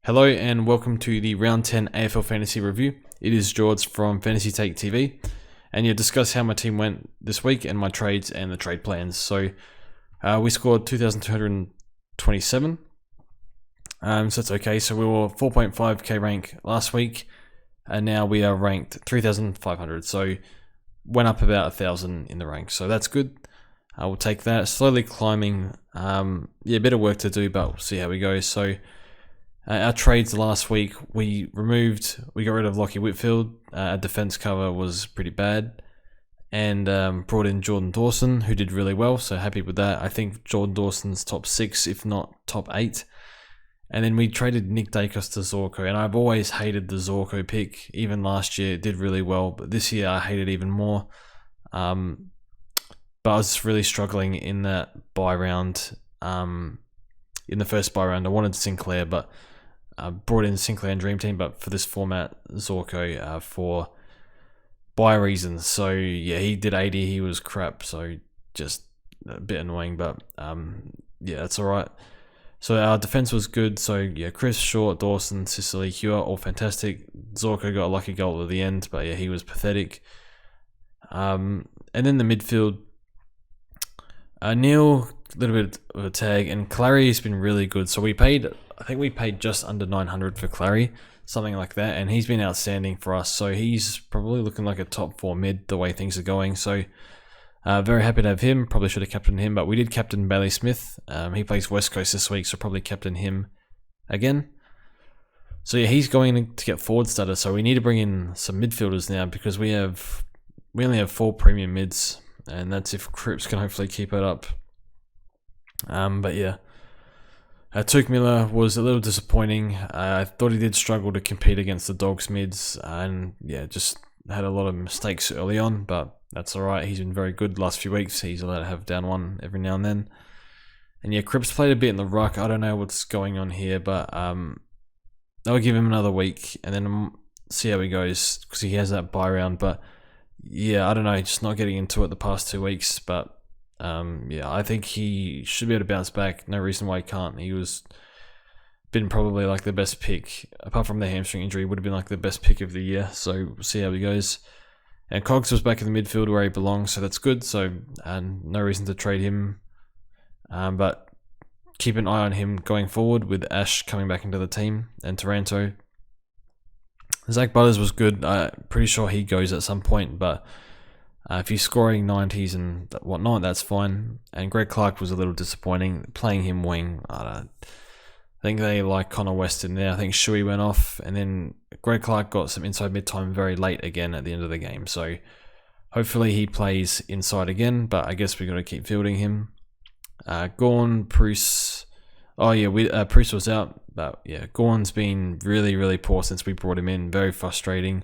Hello and welcome to the Round 10 AFL Fantasy Review. It is George from Fantasy Take TV, and you discuss how my team went this week and my trades and the trade plans. So we scored 2,227, so that's okay. So we were 4.5k rank last week, and now we are ranked 3,500. So went up about 1,000 in the rank, so that's good. I will take that. Slowly climbing. A bit of work to do, but we'll see how we go. So our trades last week, we got rid of Lockie Whitfield. Our defense cover was pretty bad, and brought in Jordan Dawson, who did really well. So happy with that. I think Jordan Dawson's top 6, if not top 8. And then we traded Nick Dacos to Zorko, and I've always hated the Zorko pick. Even last year, it did really well, but this year I hate it even more. But I was really struggling in that buy round. In the first buy round, I wanted Sinclair, but brought in Sinclair and Dream Team, but for this format, Zorko for buy reasons. So yeah, he did 80, he was crap, so just a bit annoying, but yeah, that's alright. So our defense was good, so yeah, Chris, Short, Dawson, Sicily, Hewer, all fantastic. Zorko got a lucky goal at the end, but yeah, he was pathetic. And then the midfield, Neil, a little bit of a tag, and Clary's been really good. So I think we paid just under 900 for Clary, something like that, and he's been outstanding for us. So he's probably looking like a top 4 mid the way things are going. So very happy to have him. Probably should have captained him, but we did captain Bailey Smith. He plays West Coast this week, so probably captain him again. So yeah, he's going to get forward starter. So we need to bring in some midfielders now, because we only have 4 premium mids, and that's if Cripps can hopefully keep it up. But yeah, Tuke Miller was a little disappointing. I thought he did struggle to compete against the Dogs mids, and yeah, just had a lot of mistakes early on, but that's alright. He's been very good the last few weeks. He's allowed to have down one every now and then. And yeah, Cripps played a bit in the ruck. I don't know what's going on here, but I'll give him another week and then see how he goes, because he has that bye round. But yeah, I don't know, just not getting into it the past 2 weeks, but yeah, I think he should be able to bounce back. No reason why he can't. He was been probably like the best pick, apart from the hamstring injury, would have been like the best pick of the year. So we'll see how he goes. And Cogs was back in the midfield where he belongs, so that's good. So no reason to trade him, but keep an eye on him going forward with Ash coming back into the team and Taranto. Zach Butters was good. I'm pretty sure he goes at some point, but if he's scoring 90s and whatnot, that's fine. And Greg Clark was a little disappointing. Playing him wing, I think they like Connor West in there. I think Shui went off, and then Greg Clark got some inside mid-time very late again at the end of the game. So hopefully he plays inside again, but I guess we're going to keep fielding him. Gorn, Bruce. Oh yeah, Bruce was out, but yeah, Gorn's been really, really poor since we brought him in. Very frustrating.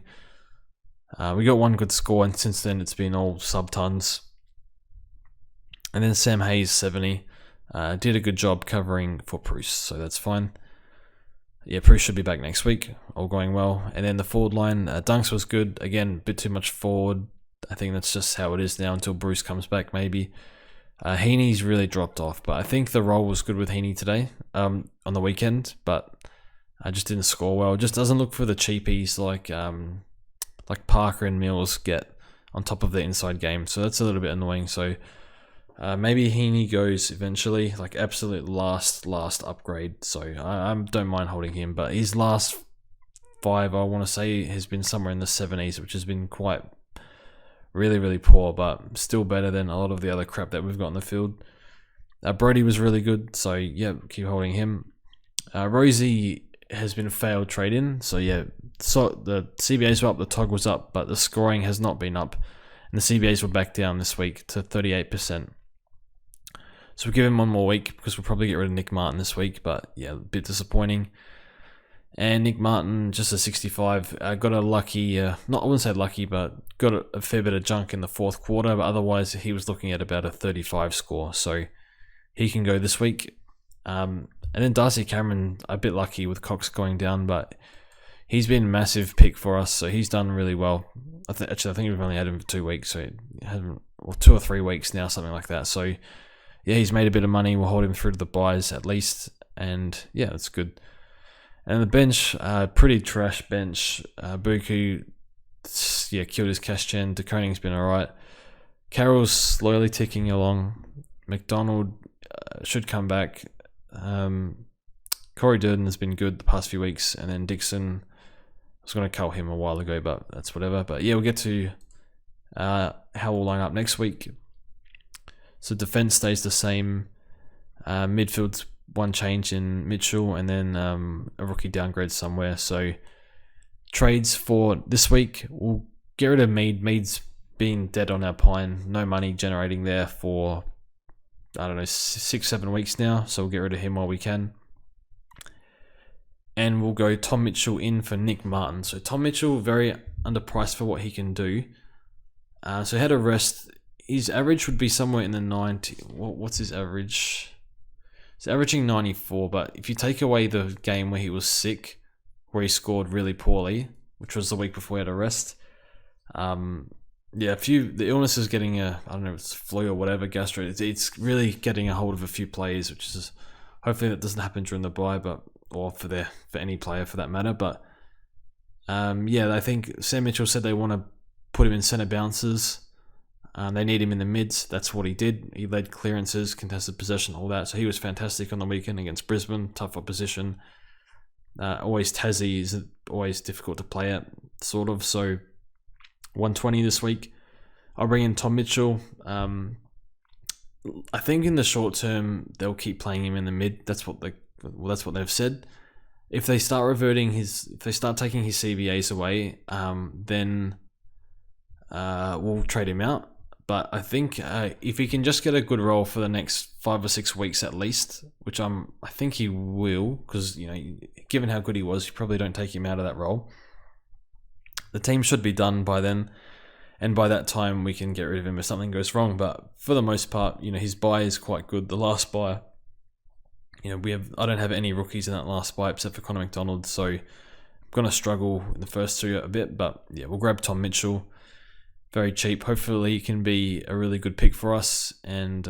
We got one good score, and since then it's been all sub-tons. And then Sam Hayes, 70. Did a good job covering for Bruce, so that's fine. Yeah, Bruce should be back next week, all going well. And then the forward line, Dunks was good. Again, a bit too much forward. I think that's just how it is now until Bruce comes back, maybe. Heaney's really dropped off, but I think the role was good with Heaney today, on the weekend, but I just didn't score well. Just doesn't look for the cheapies like Parker and Mills get on top of the inside game, so that's a little bit annoying. So maybe Heaney goes eventually, like absolute last upgrade. So I don't mind holding him, but his last 5, I want to say, has been somewhere in the 70s, which has been quite really, really poor, but still better than a lot of the other crap that we've got in the field. Brody was really good, so yeah, keep holding him. Rosie has been a failed trade-in, so yeah, so the CBAs were up, the TOG was up, but the scoring has not been up, and the CBAs were back down this week to 38%. So we'll give him one more week, because we'll probably get rid of Nick Martin this week, but yeah, a bit disappointing. And Nick Martin, just a 65, got a lucky, I wouldn't say lucky, but got a fair bit of junk in the fourth quarter, but otherwise he was looking at about a 35 score, so he can go this week. And then Darcy Cameron, a bit lucky with Cox going down, but he's been a massive pick for us, so he's done really well. I think we've only had him for 2 weeks, so he hasn't, or 2 or 3 weeks now, something like that. So yeah, he's made a bit of money. We'll hold him through to the buys at least, and yeah, that's good. And the bench, pretty trash bench. Buku, yeah, killed his cash gen. De Koning's been alright. Carroll's slowly ticking along. McDonald should come back. Corey Durden has been good the past few weeks. And then Dixon, I was going to cull him a while ago, but that's whatever. But yeah, we'll get to how we'll line up next week. So defense stays the same. Midfield's one change in Mitchell, and then a rookie downgrade somewhere. So trades for this week, we'll get rid of Mead. Mead's been dead on our pine. No money generating there for, I don't know, 6-7 weeks now. So we'll get rid of him while we can. And we'll go Tom Mitchell in for Nick Martin. So Tom Mitchell, very underpriced for what he can do. So he had a rest. His average would be somewhere in the 90. What's his average? He's averaging 94, but if you take away the game where he was sick, where he scored really poorly, which was the week before he had a rest, the illness is getting I don't know if it's flu or whatever, gastro. It's really getting a hold of a few players, which is hopefully that doesn't happen during the bye, or for any player for that matter. But I think Sam Mitchell said they want to put him in centre bounces. They need him in the mids. That's what he did. He led clearances, contested possession, all that. So he was fantastic on the weekend against Brisbane. Tough opposition. Always Tassie is always difficult to play at, sort of. So 120 this week. I'll bring in Tom Mitchell. I think in the short term they'll keep playing him in the mid. That's what they've said. If they start taking his CBAs away, then we'll trade him out. But I think if he can just get a good role for the next 5 or 6 weeks at least, which I think he will, because given how good he was, you probably don't take him out of that role. The team should be done by then, and by that time we can get rid of him if something goes wrong. But for the most part, his buy is quite good. The last buy, I don't have any rookies in that last buy except for Connor McDonald, so I'm gonna struggle in the first two a bit. But yeah, we'll grab Tom Mitchell. Very cheap. Hopefully he can be a really good pick for us. And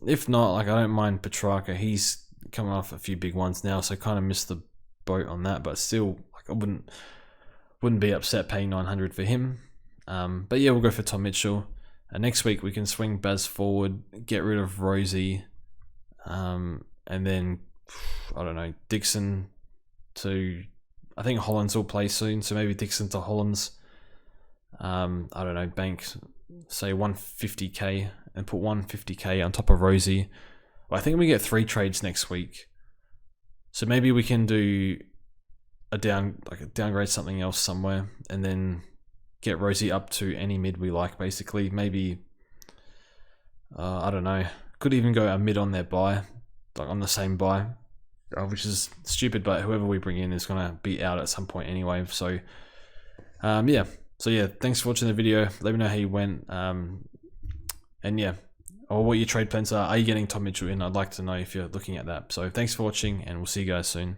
if not, I don't mind Petrarca. He's coming off a few big ones now, so I kind of missed the boat on that. But still, I wouldn't be upset paying 900 for him. But yeah, we'll go for Tom Mitchell. Next week we can swing Baz forward, get rid of Rosie, and then I don't know, Dixon to. I think Hollands will play soon, so maybe Dixon to Hollands. I don't know, bank, say 150k and put 150k on top of Rosie. Well, I think we get 3 trades next week. So maybe we can do a downgrade something else somewhere and then get Rosie up to any mid we like, basically. Maybe, I don't know, could even go a mid on their buy, like on the same buy, which is stupid, but whoever we bring in is going to be out at some point anyway. So, yeah. So yeah, thanks for watching the video. Let me know how you went. And yeah, or what your trade plans are. Are you getting Tom Mitchell in? I'd like to know if you're looking at that. So thanks for watching, and we'll see you guys soon.